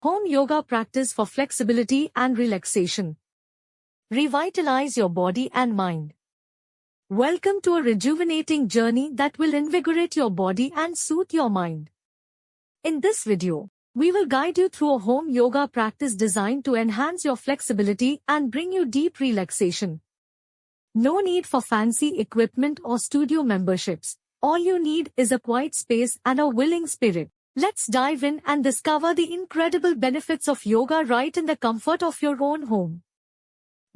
Home yoga practice for flexibility and relaxation. Revitalize your body and mind. Welcome to a rejuvenating journey that will invigorate your body and soothe your mind. In this video, we will guide you through a home yoga practice designed to enhance your flexibility and bring you deep relaxation. No need for fancy equipment or studio memberships. All you need is a quiet space and a willing spirit. Let's dive in and discover the incredible benefits of yoga right in the comfort of your own home.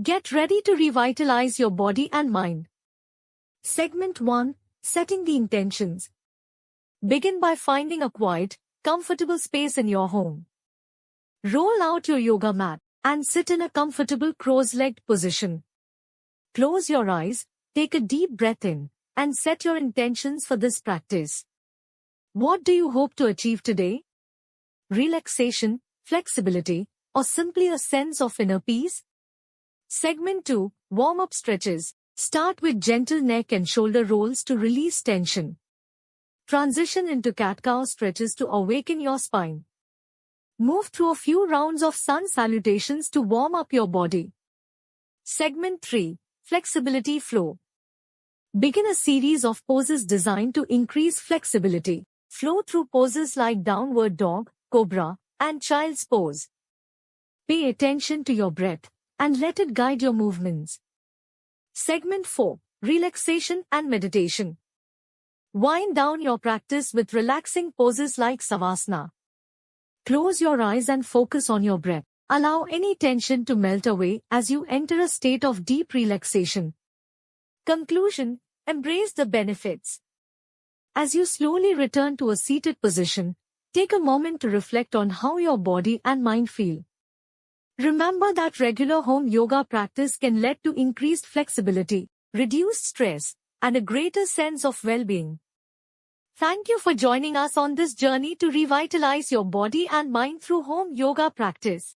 Get ready to revitalize your body and mind. Segment 1. Setting the intentions. Begin by finding a quiet, comfortable space in your home. Roll out your yoga mat and sit in a comfortable cross-legged position. Close your eyes, take a deep breath in, and set your intentions for this practice. What do you hope to achieve today? Relaxation, flexibility, or simply a sense of inner peace? Segment 2. Warm-up stretches. Start with gentle neck and shoulder rolls to release tension. Transition into cat-cow stretches to awaken your spine. Move through a few rounds of sun salutations to warm up your body. Segment 3. Flexibility flow. Begin a series of poses designed to increase flexibility. Flow through poses like downward dog, cobra, and child's pose. Pay attention to your breath and let it guide your movements. Segment 4. Relaxation and meditation. Wind down your practice with relaxing poses like savasana. Close your eyes and focus on your breath. Allow any tension to melt away as you enter a state of deep relaxation. Conclusion. Embrace the benefits. As you slowly return to a seated position, take a moment to reflect on how your body and mind feel. Remember that regular home yoga practice can lead to increased flexibility, reduced stress, and a greater sense of well-being. Thank you for joining us on this journey to revitalize your body and mind through home yoga practice.